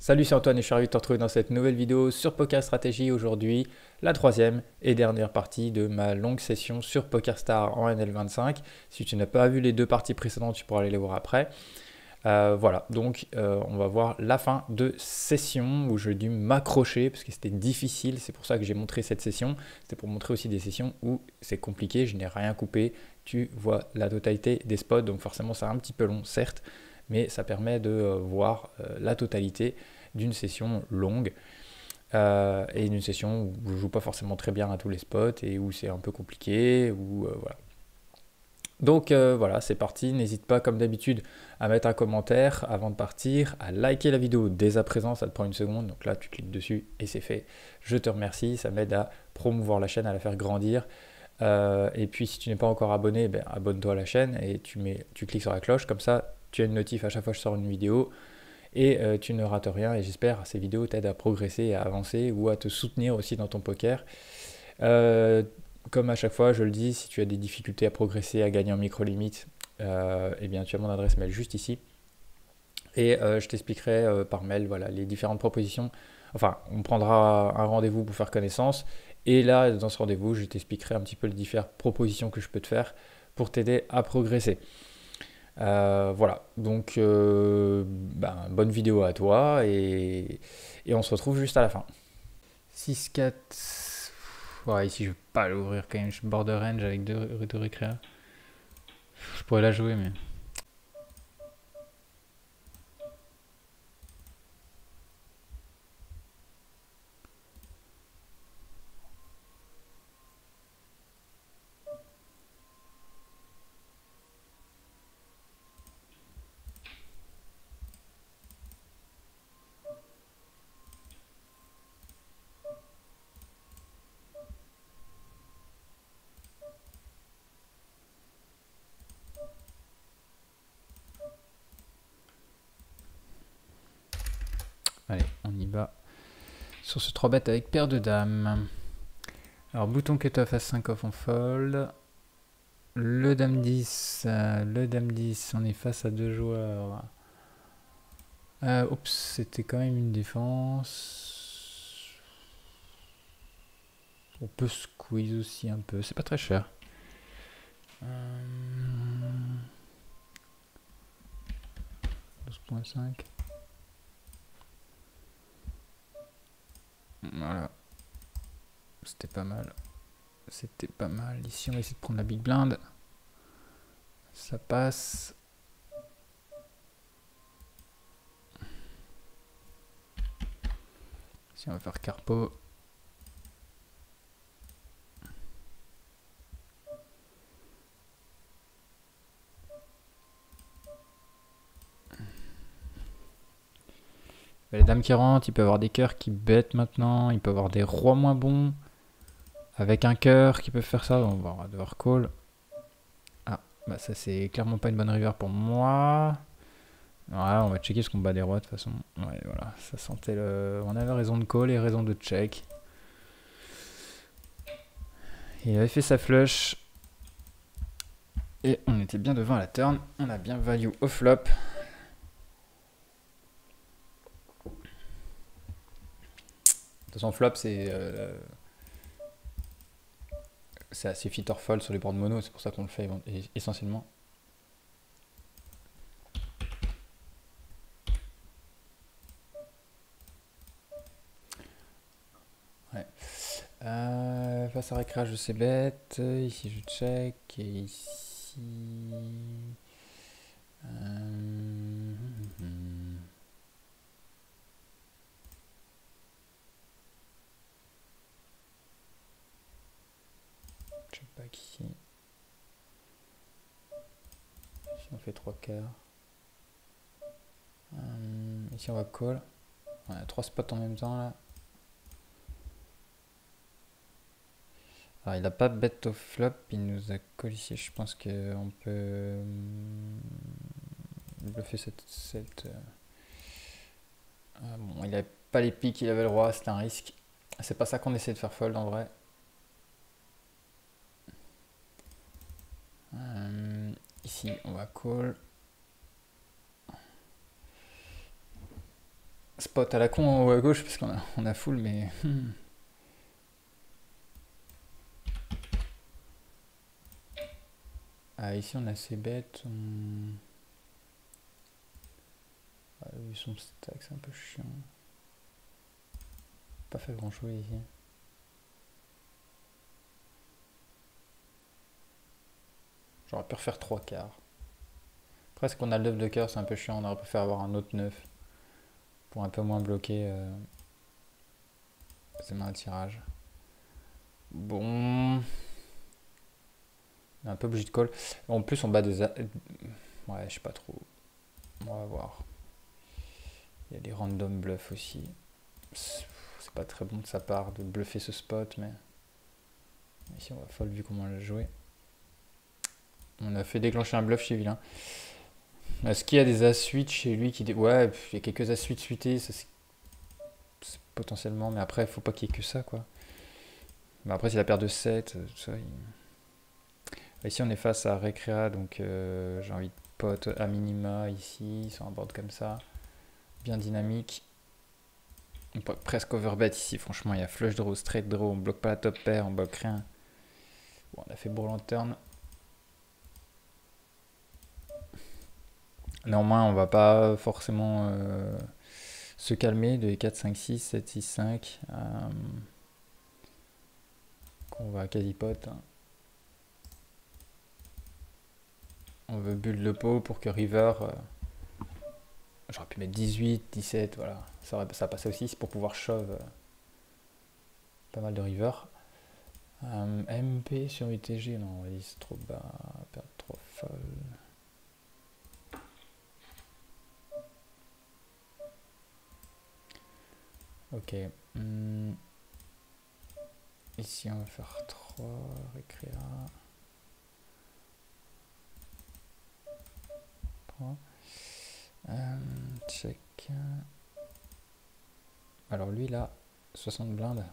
Salut, c'est Antoine et je suis ravi de te retrouver dans cette nouvelle vidéo sur Poker Stratégie. Aujourd'hui, la troisième et dernière partie de ma longue session sur PokerStar en NL25. Si tu n'as pas vu les deux parties précédentes, tu pourras aller les voir après. Voilà, donc on va voir la fin de session où j'ai dû m'accrocher parce que c'était difficile. C'est pour ça que j'ai montré cette session. C'était pour montrer aussi des sessions où c'est compliqué, je n'ai rien coupé. Tu vois la totalité des spots, donc forcément c'est un petit peu long, certes, mais ça permet de voir la totalité d'une session longue et d'une session où je joue pas forcément très bien à tous les spots et où c'est un peu compliqué, voilà. Donc voilà, c'est parti. N'hésite pas, comme d'habitude, à mettre un commentaire avant de partir, à liker la vidéo dès à présent, ça te prend une seconde. Donc là, tu cliques dessus et c'est fait. Je te remercie, ça m'aide à promouvoir la chaîne, à la faire grandir. Et puis, si tu n'es pas encore abonné, ben, abonne-toi à la chaîne et tu cliques sur la cloche. Comme ça, tu as une notif à chaque fois que je sors une vidéo et tu ne rates rien. Et j'espère que ces vidéos t'aident à progresser, à avancer ou à te soutenir aussi dans ton poker. Euh, Comme à chaque fois, je le dis, si tu as des difficultés à progresser, à gagner en micro-limite, eh bien, tu as mon adresse mail juste ici. Et je t'expliquerai par mail voilà, les différentes propositions. Enfin, on prendra un rendez-vous pour faire connaissance. Et là, dans ce rendez-vous, je t'expliquerai un petit peu les différentes propositions que je peux te faire pour t'aider à progresser. Voilà, donc bonne vidéo à toi et on se retrouve juste à la fin. 6-4. Ouais, ici je vais pas l'ouvrir quand même, je suis border range avec deux récréa. Je pourrais la jouer mais... Allez, on y va. Sur ce 3 bêtes avec paire de dames. Alors bouton cut-off à 5 off en fold. Le dame 10, on est face à deux joueurs. Oups, c'était quand même une défense. On peut squeeze aussi un peu, c'est pas très cher. 12.5. Voilà, c'était pas mal. C'était pas mal. Ici, on va essayer de prendre la big blind. Ça passe. Ici, on va faire carpo. Les dames qui rentrent, il peut avoir des cœurs qui bêtent maintenant. Il peut avoir des rois moins bons. Avec un cœur qui peut faire ça. On va devoir call. Ah, bah ça c'est clairement pas une bonne river pour moi. Voilà, on va checker ce qu'on bat des rois de toute façon. Ouais, voilà, ça sentait le... On avait raison de call et raison de check. Il avait fait sa flush. Et on était bien devant à la turn. On a bien value au flop. De toute façon, flop, c'est assez fit or fold sur les boards mono. C'est pour ça qu'on le fait essentiellement. Ouais. Face à récréage, je sais bête. Ici, je check. Et ici... Check back ici. Ici, on fait 3 quarts. Ici, on va call. On a 3 spots en même temps là. Alors il n'a pas bet au flop, il nous a call ici, je pense qu'on peut bluffer cette bon, il n'avait pas les piques, il avait le roi, c'était un risque. C'est pas ça qu'on essaie de faire fold en vrai. Ici on va call. spot à la con en haut à gauche parce on a full, mais... Ah, ici on a assez bête. Ah, vu son stack, c'est un peu chiant. Pas fait grand chose ici. J'aurais pu refaire 3 quarts. Après, est-ce qu'on a le 9 de cœur, c'est un peu chiant. On aurait pu faire avoir un autre 9 pour un peu moins bloquer ses mains à tirage. Bon. On est un peu obligé de call. En plus, on bat des... Ouais, je sais pas trop. On va voir. Il y a des random bluffs aussi. C'est pas très bon de sa part de bluffer ce spot, mais... Ici, on va fold vu comment on l'a joué. On a fait déclencher un bluff chez Vilain. Est-ce qu'il y a des as-8 chez lui qui... Ouais, il y a quelques as-8 suités, ça c'est potentiellement, mais après, il faut pas qu'il y ait que ça, quoi. Mais après, c'est la paire de 7, tout ça. Ici, on est face à Recrea, donc j'ai envie de pot à minima ici, sur un board comme ça. Bien dynamique. On peut presque overbet ici, franchement, il y a flush draw, straight draw, on bloque pas la top pair, on bloque rien. Bon, on a fait bourre lanterne. Néanmoins, on va pas forcément se calmer de 4, 5, 6, 7, 6, 5. On va quasi pot. On veut bulle le pot pour que river... J'aurais pu mettre 18, 17, voilà. Ça passe aussi, c'est pour pouvoir shove pas mal de river. MP sur UTG, non, c'est trop bas, perdre trop folle. Ok. Ici, on va faire 3, récréa. 3. Check. Alors lui, là, 60 blindes.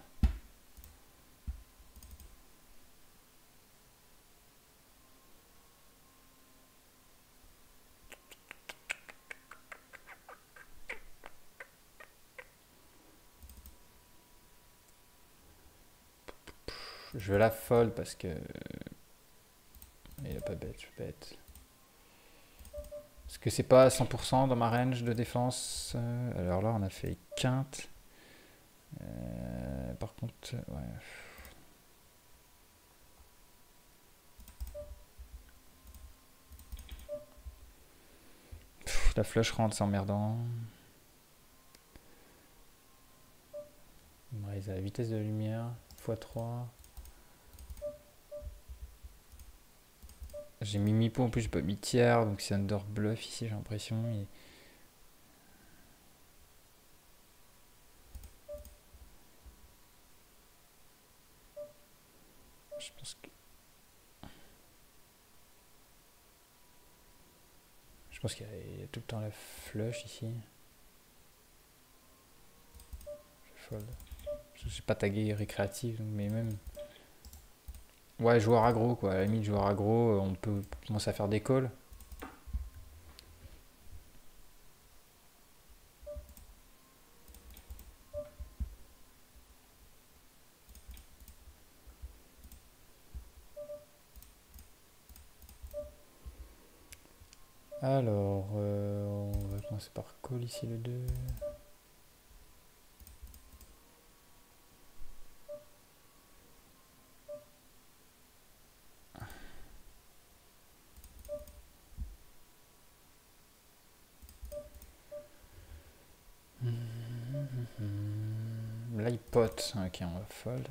Je vais la fold parce que... Il a pas bête, je bête. Est-ce que c'est pas à 100% dans ma range de défense? Alors là, on a fait quinte. Par contre, ouais. La flush rentre, c'est emmerdant. Il me raise à la vitesse de la lumière, x3. J'ai mis mi-pot, en plus j'ai pas mis tiers, donc c'est under bluff ici, j'ai l'impression. Je pense que... Je pense qu'il y a tout le temps la flush ici. Je fold. J'ai pas tagué récréatif, mais même... Ouais, joueur aggro quoi, à la limite joueur aggro, on peut commencer à faire des calls. Alors, on va commencer par call ici le 2. Là il pote, ok on va fold.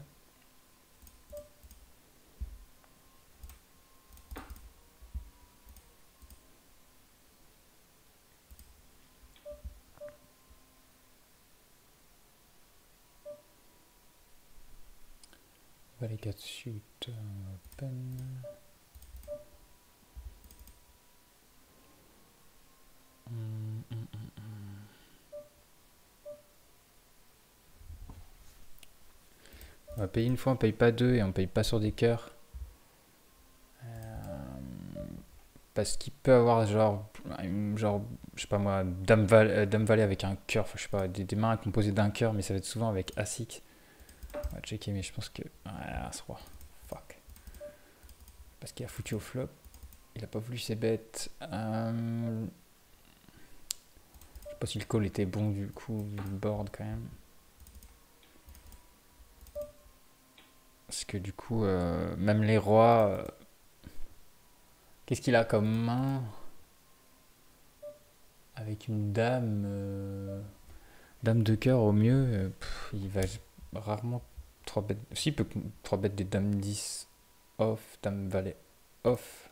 Les 4 suit open. On va payer une fois, on paye pas deux et on paye pas sur des cœurs. parce qu'il peut avoir genre, je sais pas moi, Dame Valet avec un cœur, enfin je sais pas, des mains composées d'un cœur, mais ça va être souvent avec As-X. On va checker, mais je pense que. Ouais, As-Roi. Fuck. Parce qu'il a foutu au flop. Il a pas voulu ses bêtes. Je sais pas si le call était bon du coup, vu le board quand même. Parce que du coup, même les rois. Qu'est-ce qu'il a comme main? Avec une dame. Dame de cœur au mieux. Il va rarement 3 bêtes. Si, il peut 3 bêtes des dames 10 off, dame valet off.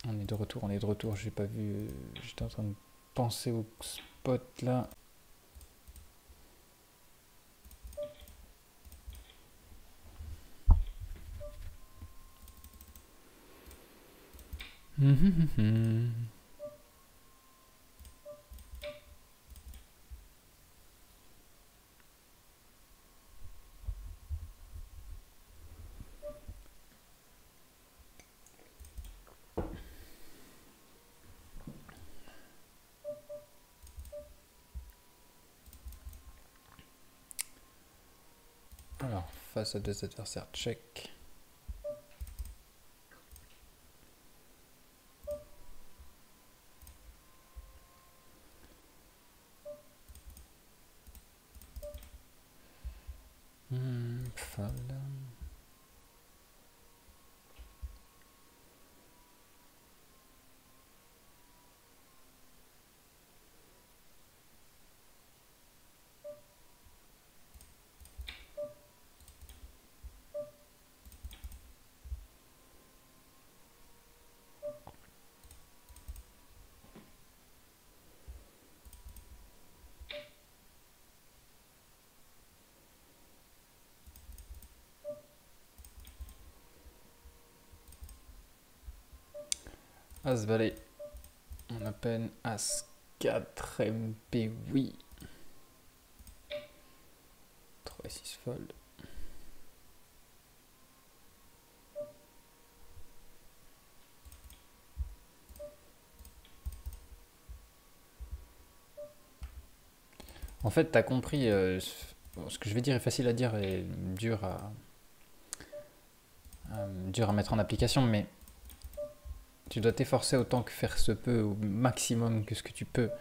On est de retour, on est de retour. J'ai pas vu. J'étais en train de penser au spot là. Alors, face à deux adversaires, check. Fall. As valet. On a peine As 4 MP, oui. 3 et 6 fold. En fait, t'as compris, ce que je vais dire est facile à dire et dur à mettre en application, mais tu dois t'efforcer autant que faire se peut, au maximum que ce que tu peux.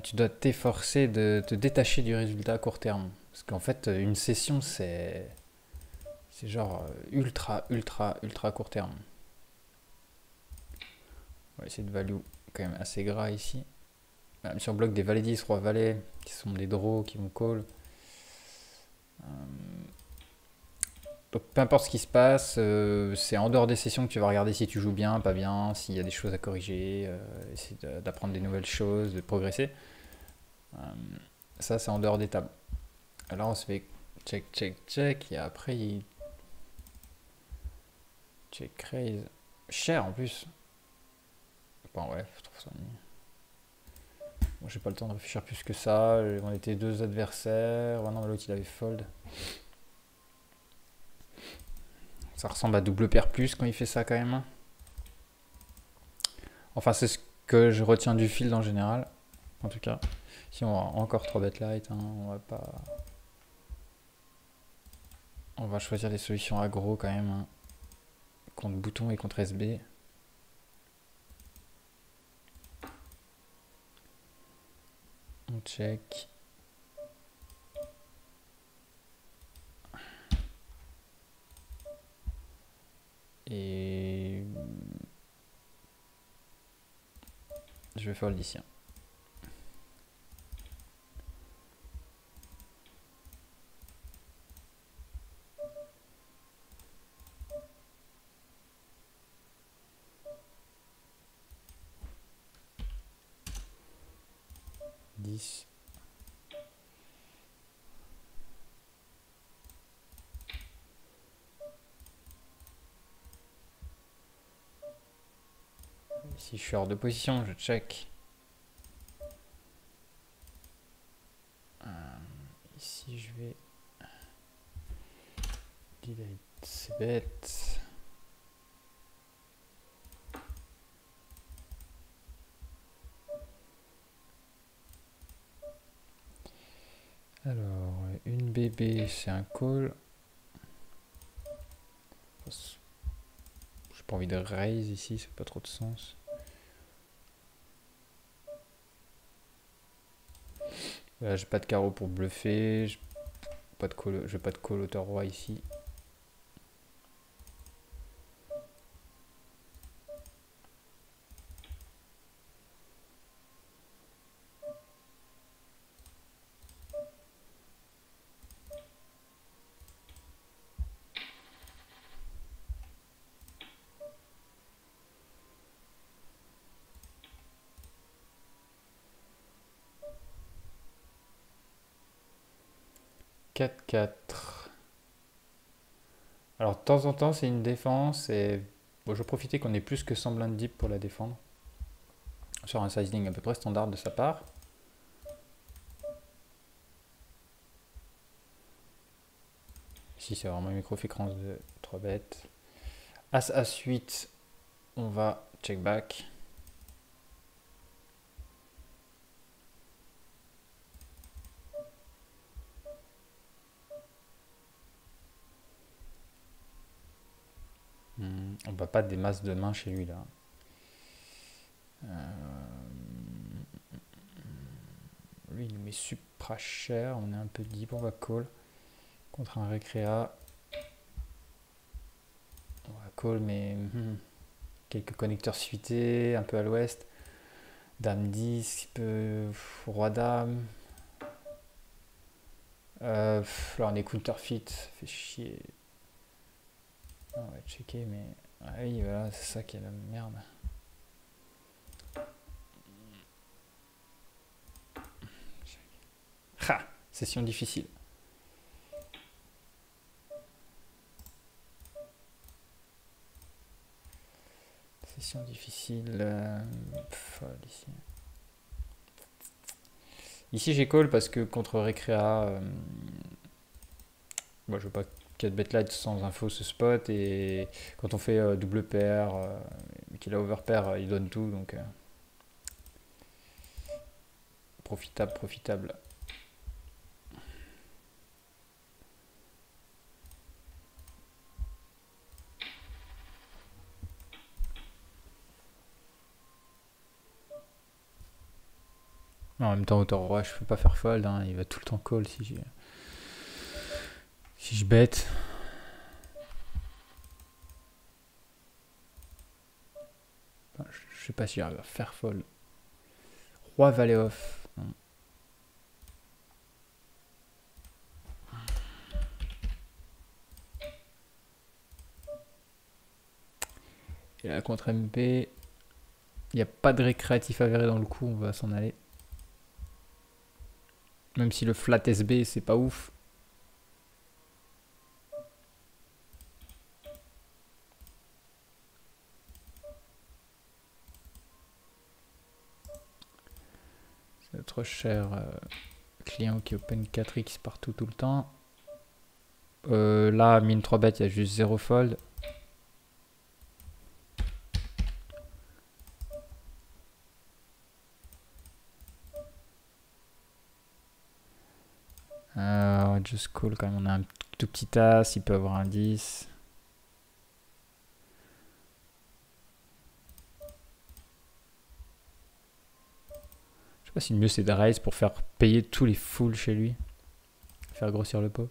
Tu dois t'efforcer de te détacher du résultat à court terme. Parce qu'en fait, une session, c'est genre ultra court terme. On va essayer de value quand même assez gras ici. Même si on bloque des valets 10, roi valet, qui sont des draws, qui vont call. Donc peu importe ce qui se passe, c'est en dehors des sessions que tu vas regarder si tu joues bien, pas bien, s'il y a des choses à corriger, essayer d'apprendre des nouvelles choses, de progresser. Ça, c'est en dehors des tables. Alors on se fait check, et après il check raise. Cher en plus. Bon ouais, je trouve ça nul. Bon, j'ai pas le temps de réfléchir plus que ça. On était deux adversaires. Ouais, non, l'autre il avait fold. Ça ressemble à double paire plus quand il fait ça quand même. Enfin, c'est ce que je retiens du field en général. En tout cas, si on va encore 3 bet light, hein, on va pas. On va choisir des solutions aggro quand même. Hein, contre bouton et contre SB. On check. Et je vais fold ici. 10. Si je suis hors de position, je check. Ici, je vais Delete, c'est bête. Alors, une bébé, c'est un call. J'ai pas envie de raise ici, ça fait pas trop de sens. Là, j'ai pas de carreau pour bluffer. Je vais pas de call hauteur roi ici. Quatre quatre. Alors de temps en temps c'est une défense et bon, je vais profiter qu'on ait plus que 100 blindes deep pour la défendre. Sur un sizing à peu près standard de sa part. Ici c'est vraiment une micro-fécrance de 3 bêtes. As As 8, on va check back. On va pas des masses de mains chez lui là. Lui il nous met supra cher, on est un peu deep, on va call. Contre un récréa. On va call mais quelques connecteurs suités, un peu à l'ouest. Dame 10, roi dame. Là on est counterfeit, ça fait chier. On va checker mais... Ah oui voilà, c'est ça qui est la merde. Ha! Session difficile. Session difficile. Ici. Ici j'ai call parce que contre Recrea, bon, je veux pas 4 bet light sans info ce spot et quand on fait double pair, qu'il a overpair, il donne tout donc profitable, profitable. En même temps, hauteur roi, je peux pas faire fold, hein, il va tout le temps call si je bête. Enfin, je sais pas si j'arrive à faire fold. Roi valet off. Non. Et là, contre MP, il n'y a pas de récréatif avéré dans le coup, on va s'en aller. Même si le flat SB, c'est pas ouf. C'est notre cher client qui open 4x partout tout le temps. Là, mine 3 bêtes, il y a juste 0 fold. Just call quand même, on a un tout petit as, il peut avoir un 10. Je sais pas si le mieux c'est de raise pour faire payer tous les fulls chez lui. Faire grossir le pot.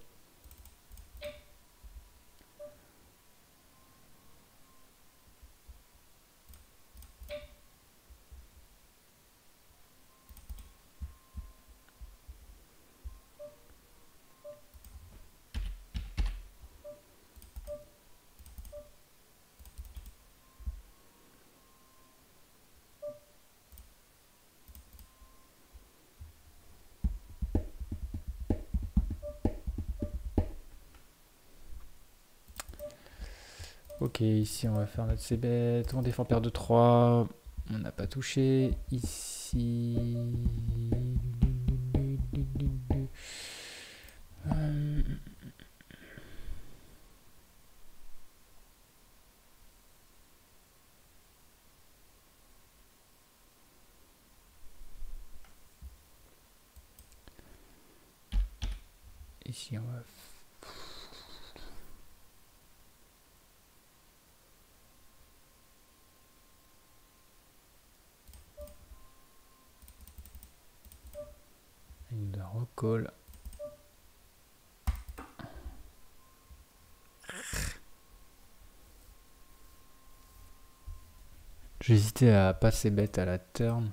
Ok, ici on va faire notre c-bet, on défend paire de 3, on n'a pas touché, ici... Ici, on va... Il nous recall. J'hésitais à passer bête à la turn.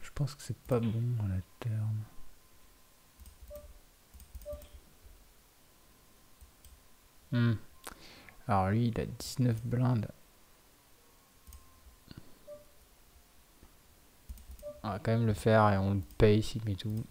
Je pense que c'est pas bon à la turn. Alors lui, il a 19 blindes. On va quand même le faire et on le paye s'il met tout.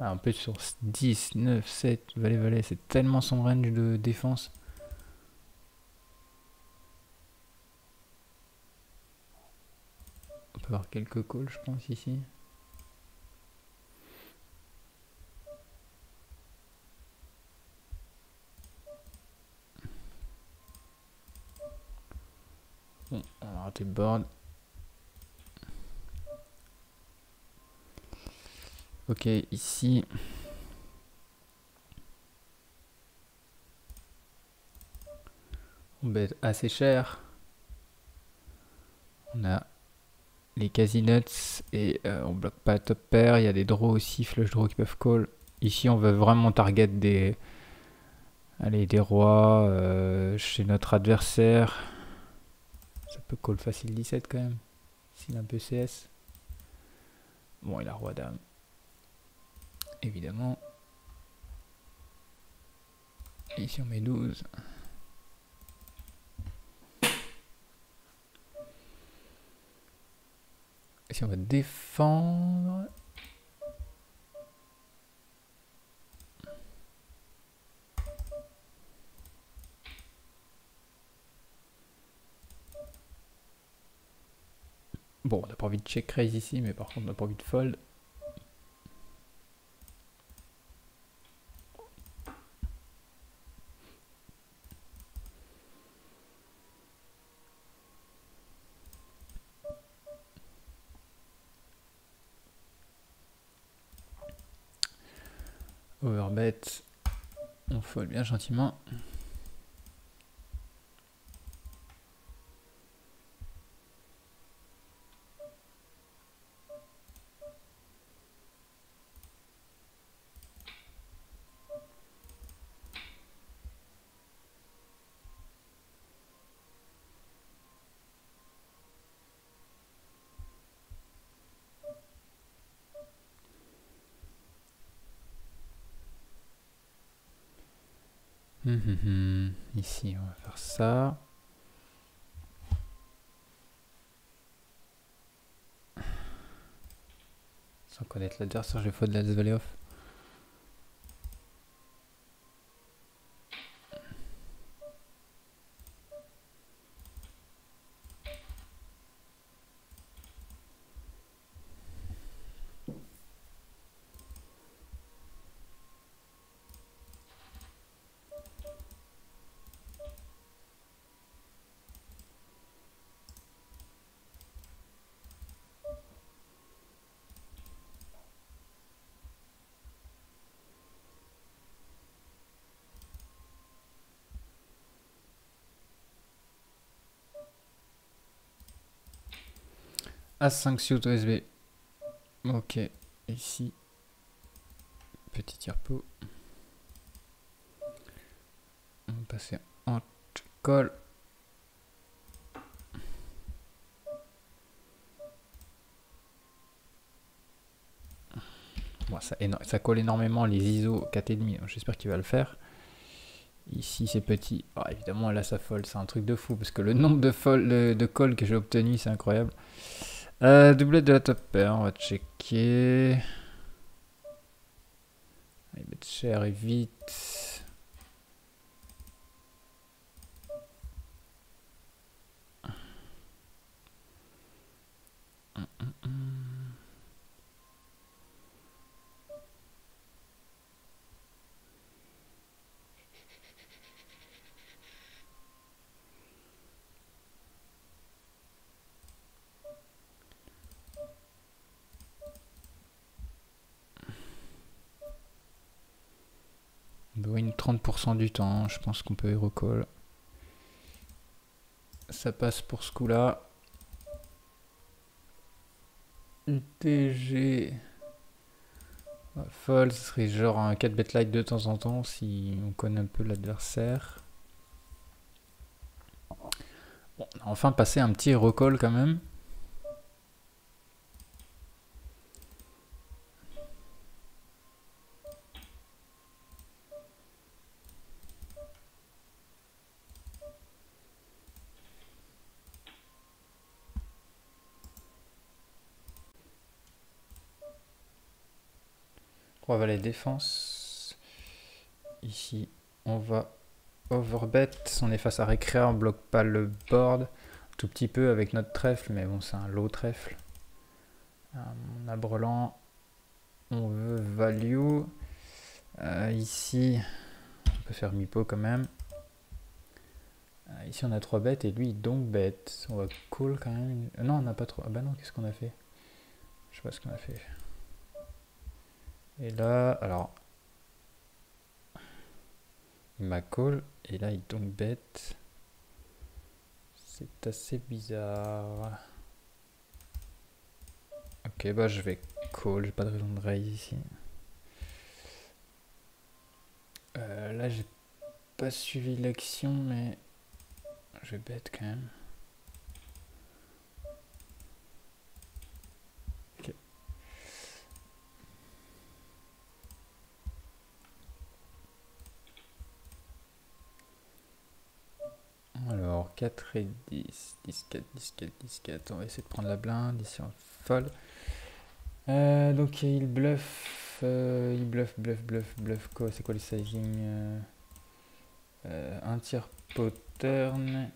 Ah, on peut être sur 10, 9, 7, valet, c'est tellement son range de défense. On peut avoir quelques calls, je pense, ici. Bon, on a raté le board. Ok, ici. On bet assez cher. On a les quasi-nuts et on bloque pas top pair. Il y a des draws aussi, flush draw qui peuvent call. Ici, on veut vraiment target des, allez, des rois chez notre adversaire. Ça peut call facile 17 quand même. S'il a un peu CS. Bon, il a roi dame. Évidemment. Et ici, on met 12. Et si on va défendre... Bon, on n'a pas envie de check raise ici, mais par contre, on n'a pas envie de fold. Overbet, on fold bien gentiment. Ici, on va faire ça. Sans connaître l'adversaire, je vais fold la valley off. As5 suit OSB. Ok, ici, petit tire-pot. On va passer en call. Bon, ça colle énormément les ISO 4,5. J'espère qu'il va le faire. Ici c'est petit. Oh, évidemment là ça fold, c'est un truc de fou parce que le nombre de calls que j'ai obtenu c'est incroyable. Doublette de la top pair, on va checker. Il met cher et vite. Win 30% du temps, je pense qu'on peut hero call. Ça passe pour ce coup-là. UTG. Fold, ce serait genre un 4 bet light de temps en temps si on connaît un peu l'adversaire. Bon, on a enfin passé un petit hero call quand même. Roi valet défense. Ici, on va overbet. On est face à Récréa, on bloque pas le board. Un tout petit peu avec notre trèfle, mais bon, c'est un low trèfle. On a brelan. On veut value. Ici, on peut faire mi-pot quand même. Ici, on a 3 bêtes et lui, donc bet. On va call quand même. Non, on n'a pas trop. Ah bah non, qu'est-ce qu'on a fait? Je sais pas ce qu'on a fait. Et là, alors, il m'a call, et là, il donc bête. C'est assez bizarre. Ok, bah je vais call, j'ai pas de raison de raise ici. Là, j'ai pas suivi l'action, mais je vais bet quand même. Ok. Alors, 4 et 10, 10, 4, 10, 4, 10, 4. On va essayer de prendre la blinde. Ici, on fold. Donc, il bluffe. Bluff quoi? C'est quoi le sizing? Un tiers pot turn.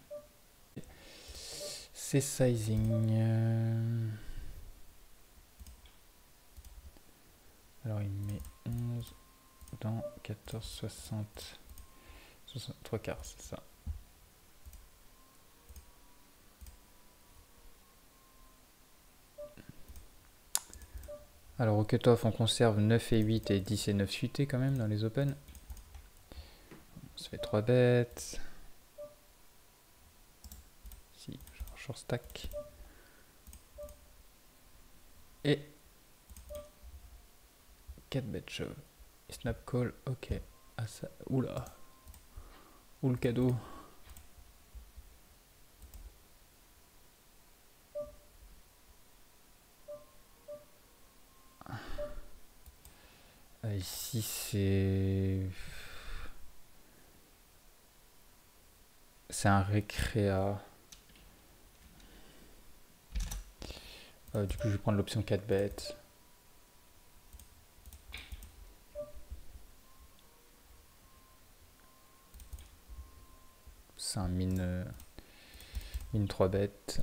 C'est sizing. Alors, il met 11 dans 14, 60. 63 quarts, c'est ça. Alors au cut-off, on conserve 9 et 8 et 10 et 9 suités quand même dans les open. On se fait 3 bêtes. Si, short stack. Et 4 bêtes shove. Snap call, ok. Ah ça, oula. Où le cadeau? Ici c'est un récréa. Du coup je vais prendre l'option 4 bêtes. C'est un mine 3 bêtes.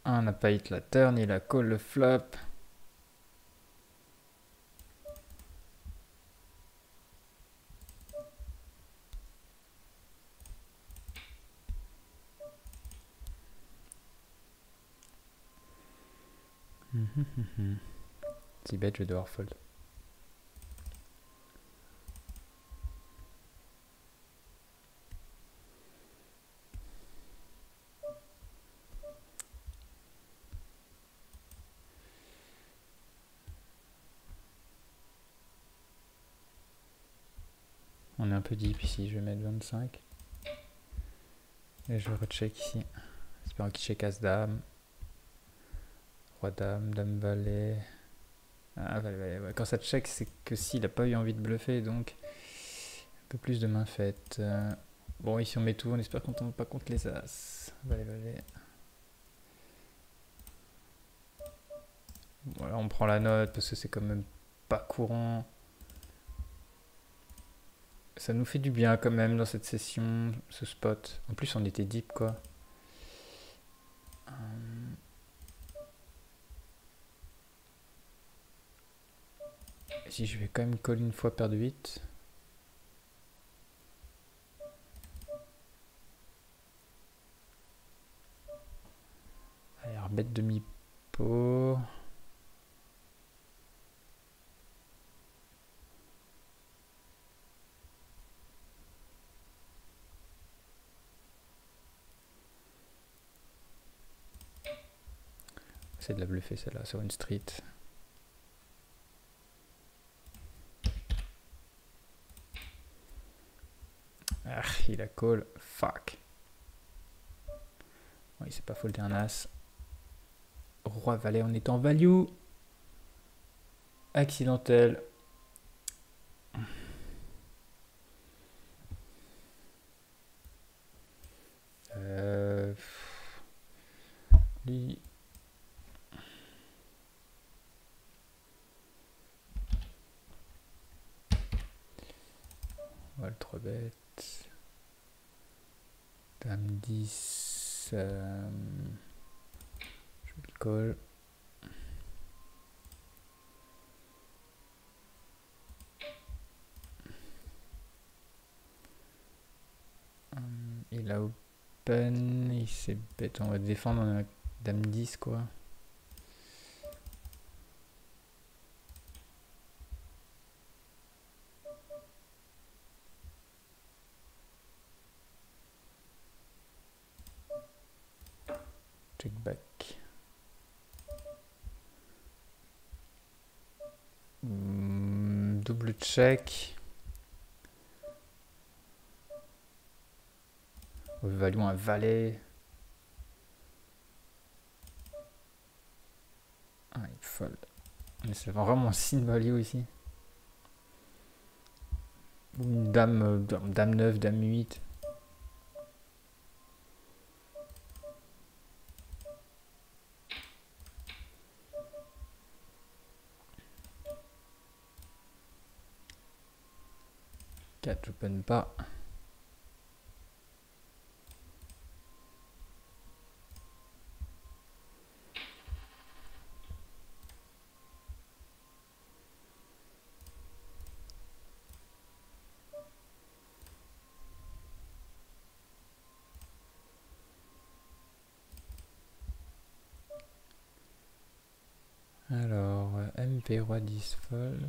On n'a pas hit la turn, il a call le flop. Si bête, je vais devoir fold. On est un peu deep ici, je vais mettre 25. Et je recheck ici. Espérons qu'il check As-Dame. Roi-Dame, Dame-Valet. Ah, Valet. Ouais. Quand ça check, c'est que s'il n'a pas eu envie de bluffer, donc un peu plus de main faite. Bon, ici on met tout, on espère qu'on tombe pas contre les As. Valet. Voilà, on prend la note parce que c'est quand même pas courant. Ça nous fait du bien quand même dans cette session, ce spot. En plus, on était deep quoi. Si je vais quand même call une fois, perdre 8. Alors, bête demi-pot. C'est de la bluffer celle-là sur une street. Ah, il a call. Fuck. Bon, il s'est pas foldé un as. Roi valet, on est en value. Accidentel. Lui. On va le 3 bêtes. Dame 10. Je vais le call. Il a open. Il s'est bête. On va défendre. On a dame 10 quoi. Check back. Double check. Valuons un valet. Ah, il fold. Mais c'est vraiment un signe value ici. Ou dame 9, dame 8. J'open pas. Alors, MP roi 10 fold.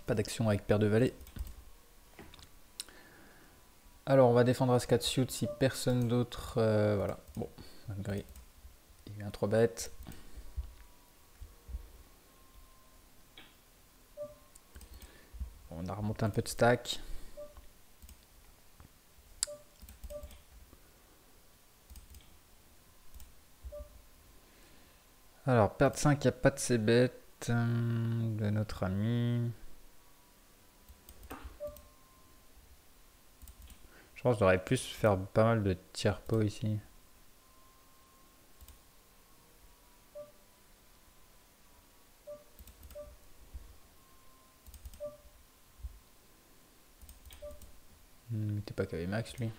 Pas d'action avec paire de valet. Alors on va défendre As 4 suit si personne d'autre. Voilà. Bon, malgré. Il vient 3 bêtes. On a remonté un peu de stack. Alors, perdre 5, il n'y a pas de ces bêtes de notre ami. Je pense que j'aurais plus faire pas mal de tiers pot ici. Mais t'es pas KV max lui.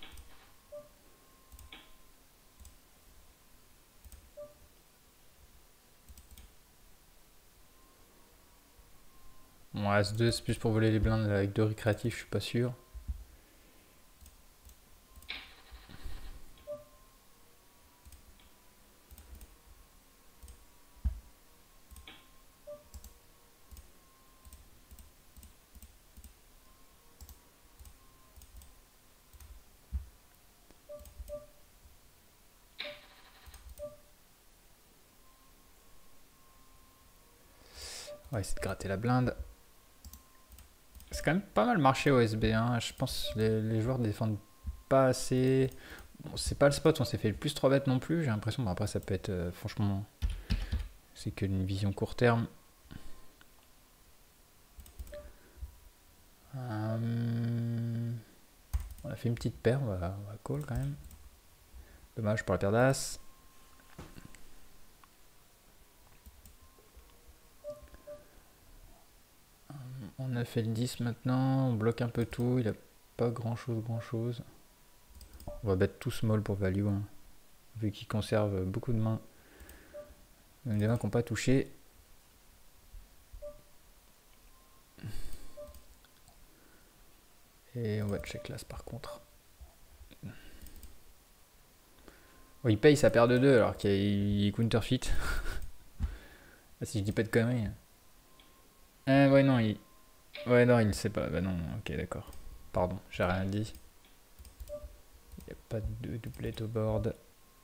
Ouais, As-2, c'est plus pour voler les blindes avec 2 récréatifs, je suis pas sûr. On va essayer de gratter la blinde. C'est quand même pas mal marché au SB1. Je pense que les joueurs défendent pas assez. Bon, c'est pas le spot où on s'est fait le plus 3 bêtes non plus. J'ai l'impression. Bon, après, ça peut être. Franchement, c'est qu'une vision court terme. On a fait une petite paire. On va call quand même. Dommage pour la paire d'As. On a fait le 10 maintenant. On bloque un peu tout. Il a pas grand chose. On va bet tout small pour value, hein, vu qu'il conserve beaucoup de mains. Même des mains qui n'ont pas touché. Et on va check l'as par contre. Oh, il paye sa paire de 2 alors qu'il est counterfeit. Ah, si je dis pas de conneries. Ouais, non, ouais, non, il ne sait pas. Bah non, ok, d'accord. Pardon, j'ai rien dit. Il n'y a pas de doublette au board.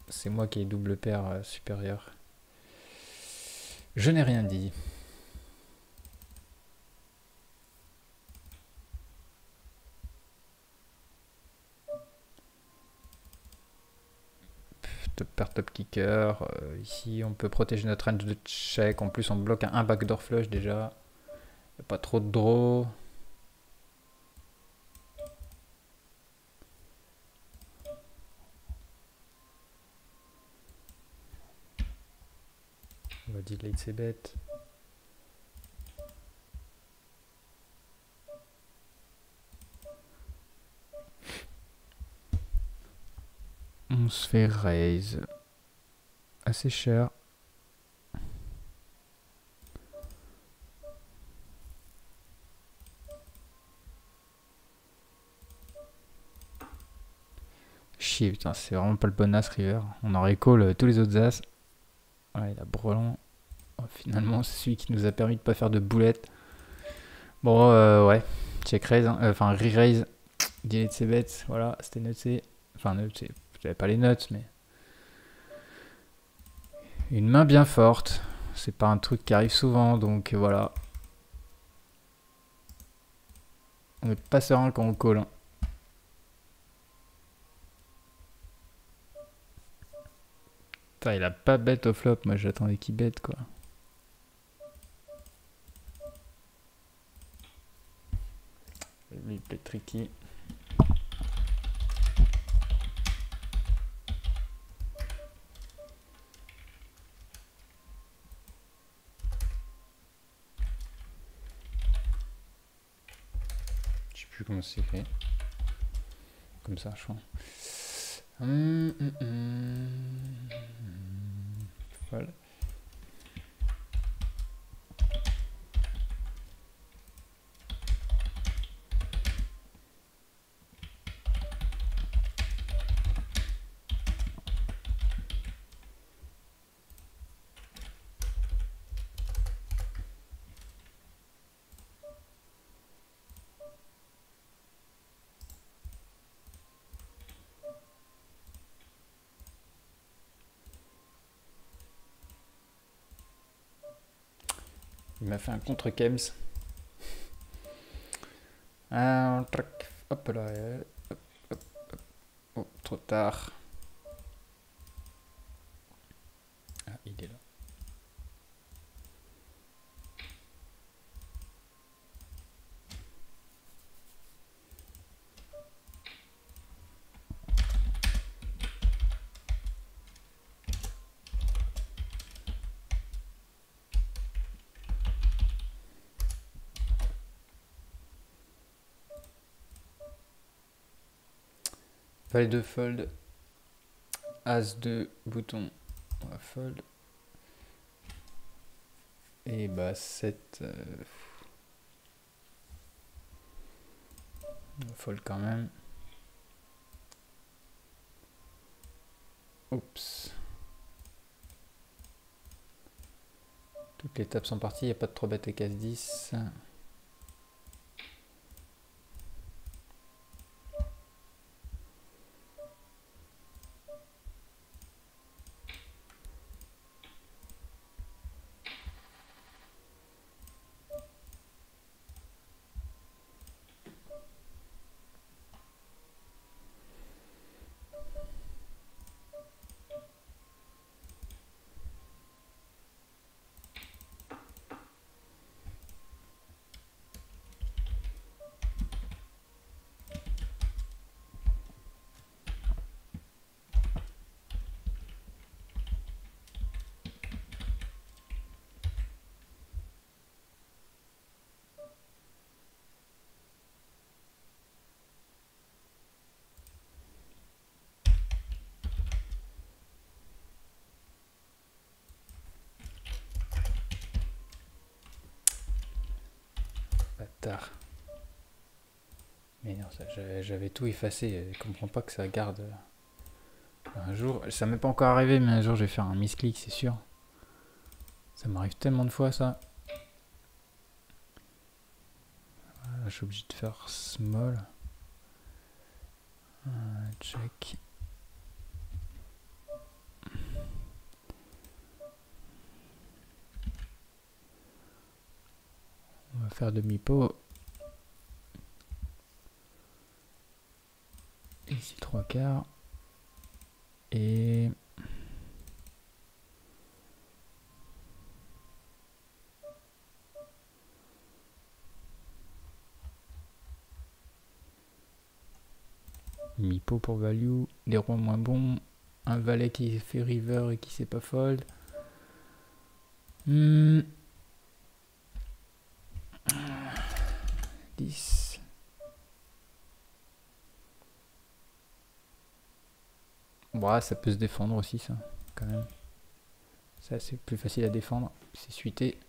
C'est moi qui ai double paire supérieure. Je n'ai rien dit. Top pair, top kicker. Ici, on peut protéger notre range de check. En plus, on bloque un backdoor flush déjà. Il n'y a pas trop de draw. On va delete ses bêtes. On se fait raise. Assez cher. Chier, putain, c'est vraiment pas le bon as river. On aurait call tous les autres as. Ouais, il a brelan. Oh, finalement, c'est celui qui nous a permis de pas faire de boulettes. Bon, ouais. Check raise. Enfin, re-raise. Delete ses bêtes. Voilà, c'était noté. Enfin, noté. J'avais pas les notes, mais. Une main bien forte. C'est pas un truc qui arrive souvent, donc voilà. On est pas serein quand on call. Hein. Putain, il a pas bet au flop. Moi, j'attendais qu'il bet, quoi. Lui, il play tricky. Je sais plus comment c'est fait. Comme ça, je crois. Voilà. Il m'a fait un contre Kems. Hop là. Hop. Oh, trop tard. Ah, il est là. Valet de fold. As de bouton. On va fold. Et bah 7. On fold quand même. Oups. Toutes les tables sont parties, il n'y a pas de 3 bêtes et casse 10. Bâtard. Mais non, j'avais tout effacé. Je comprends pas que ça garde. Un jour, ça m'est pas encore arrivé, mais un jour je vais faire un misclick, c'est sûr. Ça m'arrive tellement de fois ça. Voilà, je suis obligé de faire small. Check. On va faire demi-pot. Ici 3/4. Et... mi-pot pour value. Des rois moins bons. Un valet qui fait river et qui sait pas fold. 10. Bon, ça peut se défendre aussi, ça, quand même. Ça, c'est plus facile à défendre. C'est suité.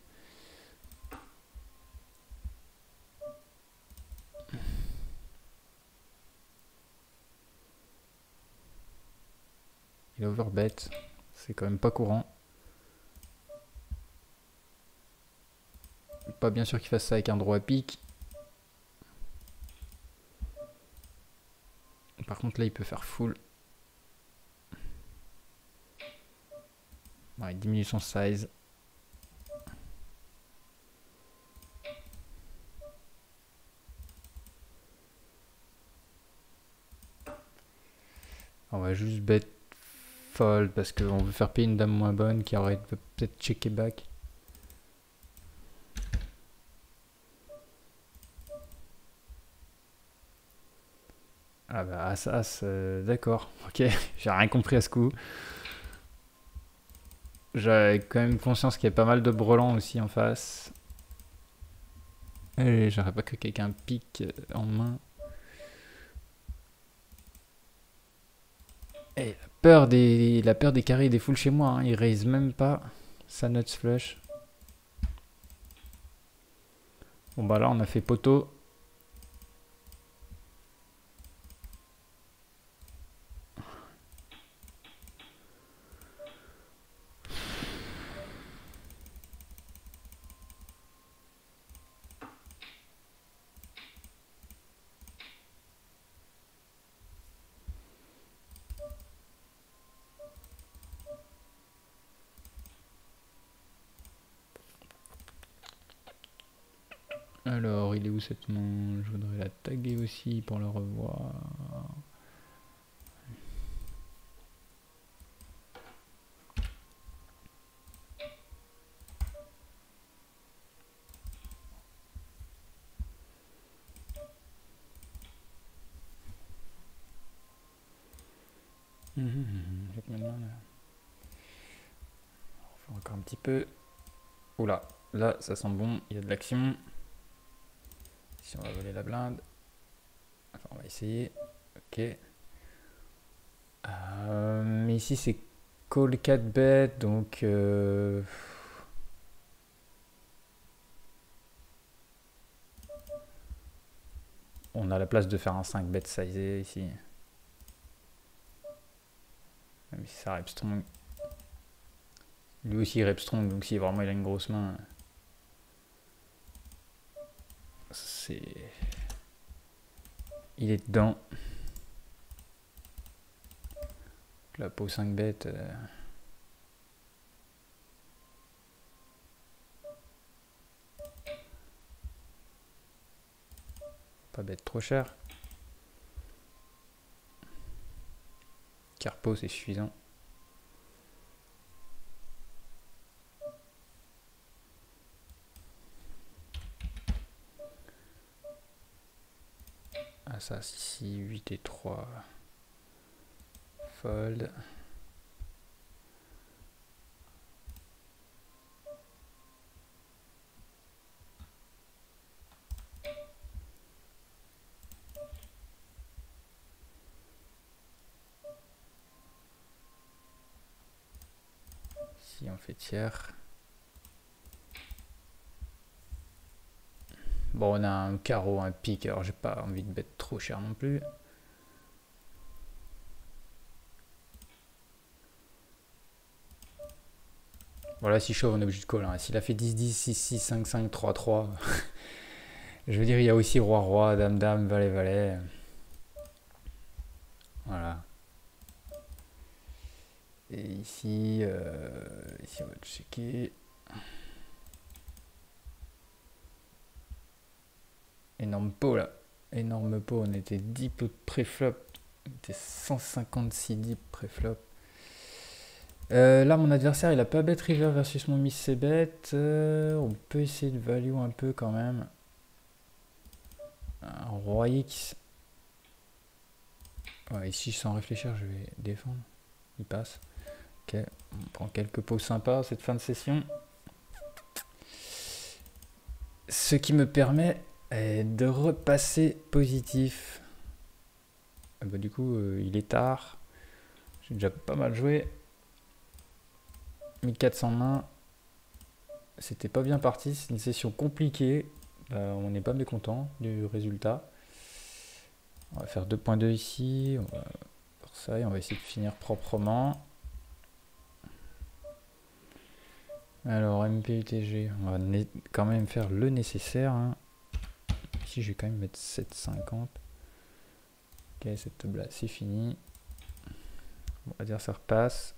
Il overbet. C'est quand même pas courant. Pas bien sûr qu'il fasse ça avec un droit à pique. Par contre, là, il peut faire full. Ouais, il diminue son size. On va juste bet fold parce qu'on veut faire payer une dame moins bonne qui aurait peut-être checker back. Ah bah as, d'accord, ok, j'ai rien compris à ce coup. J'avais quand même conscience qu'il y a pas mal de brelans aussi en face. Et j'aurais pas que quelqu'un pique en main. Et la peur des carrés et des foules chez moi, hein. Il raise même pas sa nuts flush. Bon bah là on a fait poteau. Alors, il est où cette main? Je voudrais la taguer aussi pour la revoir. Cette main-là, là. On va encore un petit peu. Oula, là ça sent bon, il y a de l'action. Si on va voler la blinde. Enfin, on va essayer. Ok. Mais ici c'est call 4 bet, donc on a la place de faire un 5 bet sizé ici. Même si ça rep strong. Lui aussi il rep strong, donc si vraiment il a une grosse main, c'est... Il est dedans. La peau 5 bet. Pas bête trop cher. Carpo c'est suffisant. Ah ça, 6, 8 et 3. Fold. Si on fait tiers. Bon, on a un carreau, un pique, alors j'ai pas envie de bet trop cher non plus. Voilà, si chaud, on est obligé de call. Hein. S'il a fait 10-10, 6-6, 5-5, 3-3. Je veux dire, il y a aussi roi-roi, dame-dame, valet-valet. Voilà. Et ici, ici on va checker. Énorme pot là. Énorme pot, on était 10 pots de pré-flop. On était 156 deep pré-flop. Là, mon adversaire, il a pas bet river versus mon miss c'est bet. On peut essayer de value un peu quand même. Un roi X. Ouais, ici, sans réfléchir, je vais défendre. Il passe. Ok, on prend quelques pots sympas cette fin de session. Ce qui me permet de repasser positif. Bah, du coup, il est tard. J'ai déjà pas mal joué. 1400 mains. C'était pas bien parti. C'est une session compliquée. On n'est pas mécontent du résultat. On va faire 2.2 ici. On va faire ça et on va essayer de finir proprement. Alors, MPUTG, on va quand même faire le nécessaire. Hein. Ici, je vais quand même mettre 7,50. Ok, cette table là, c'est fini. On va dire ça repasse.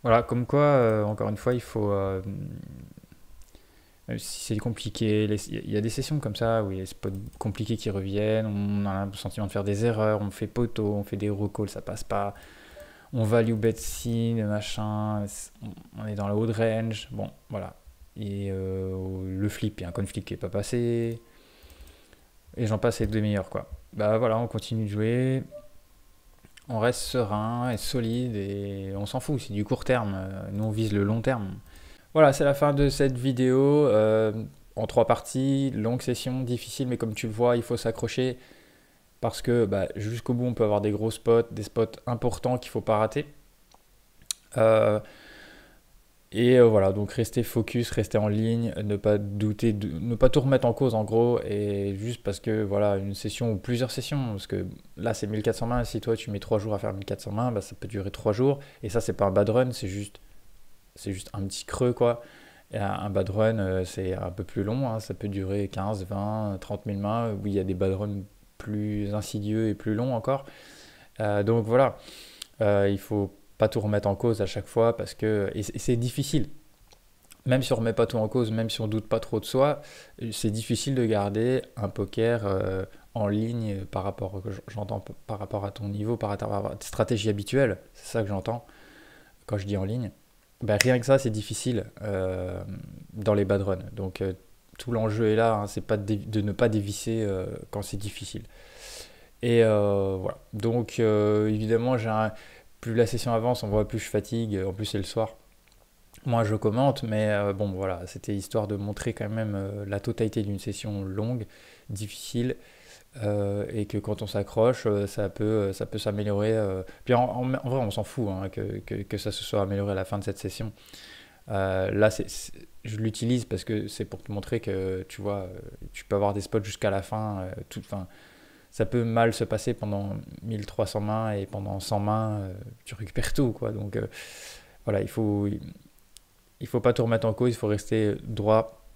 Voilà, comme quoi, encore une fois, il faut... si c'est compliqué, il y a des sessions comme ça où il y a des spots compliqués qui reviennent, on a le sentiment de faire des erreurs, on fait poteau, on fait des recalls, ça passe pas. On value bet sin, machin, on est dans la haute range, bon, voilà. Et le flip, il y a un conflict qui n'est pas passé. Et j'en passe les deux meilleurs, quoi. Bah voilà, on continue de jouer. On reste serein et solide et on s'en fout, c'est du court terme. Nous, on vise le long terme. Voilà, c'est la fin de cette vidéo. En 3 parties, longue session, difficile, mais comme tu le vois, il faut s'accrocher. Parce que jusqu'au bout, on peut avoir des gros spots, des spots importants qu'il ne faut pas rater. Voilà, donc rester focus, rester en ligne, ne pas douter, ne pas tout remettre en cause en gros, et juste parce que voilà, une session ou plusieurs sessions, parce que là c'est 1400 mains, si toi tu mets 3 jours à faire 1400 mains, ça peut durer 3 jours, et ça c'est pas un bad run, c'est juste un petit creux quoi. Et un bad run c'est un peu plus long, hein, ça peut durer 15, 20, 30 000 mains, où il y a des bad runs plus insidieux et plus longs encore. Donc voilà, il faut pas tout remettre en cause à chaque fois parce que et c'est difficile. Même si on remet pas tout en cause, même si on doute pas trop de soi, c'est difficile de garder un poker en ligne par rapport, j'entends par rapport à ton niveau, par rapport à ta stratégie habituelle. C'est ça que j'entends quand je dis en ligne. Rien que ça, c'est difficile dans les bad runs. Donc tout l'enjeu est là, hein, c'est pas de ne pas dévisser quand c'est difficile. Et voilà. Donc évidemment, plus la session avance, on voit plus je fatigue. En plus, c'est le soir. Moi, je commente, mais bon, voilà, c'était histoire de montrer quand même la totalité d'une session longue, difficile, et que quand on s'accroche, ça peut s'améliorer. Puis en vrai, on s'en fout hein, que ça se soit amélioré à la fin de cette session. Là, je l'utilise parce que c'est pour te montrer que tu vois, tu peux avoir des spots jusqu'à la fin. Ça peut mal se passer pendant 1300 mains et pendant 100 mains, tu récupères tout, quoi. Donc voilà, il faut pas tout remettre en cause, il faut rester droit,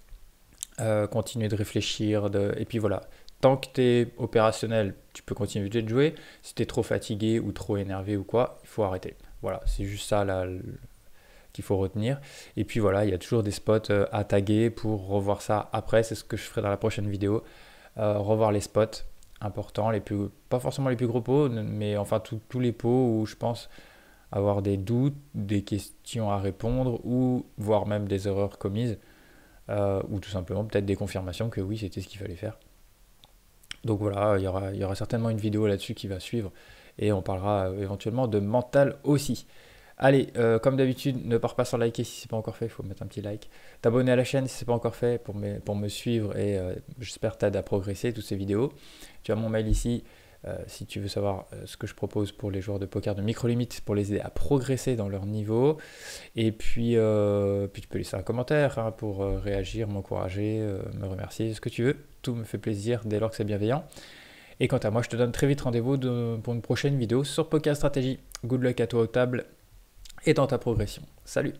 continuer de réfléchir. Et puis voilà, tant que tu es opérationnel, tu peux continuer de jouer. Si tu es trop fatigué ou trop énervé ou quoi, il faut arrêter. Voilà, c'est juste ça là, qu'il faut retenir. Et puis voilà, il y a toujours des spots à taguer pour revoir ça après. C'est ce que je ferai dans la prochaine vidéo. Revoir les spots importants, pas forcément les plus gros pots, mais enfin tous les pots où je pense avoir des doutes, des questions à répondre ou voire même des erreurs commises ou tout simplement peut-être des confirmations que oui, c'était ce qu'il fallait faire. Donc voilà, il y aura certainement une vidéo là-dessus qui va suivre et on parlera éventuellement de mental aussi. Allez, comme d'habitude, ne pars pas sans liker si ce n'est pas encore fait, il faut mettre un petit like. T'abonner à la chaîne si ce n'est pas encore fait pour me suivre et j'espère t'aider à progresser toutes ces vidéos. Tu as mon mail ici si tu veux savoir ce que je propose pour les joueurs de poker de micro-limite pour les aider à progresser dans leur niveau. Et puis tu peux laisser un commentaire hein, pour réagir, m'encourager, me remercier, ce que tu veux. Tout me fait plaisir dès lors que c'est bienveillant. Et quant à moi, je te donne très vite rendez-vous pour une prochaine vidéo sur Poker Stratégie. Good luck à toi aux tables et dans ta progression. Salut!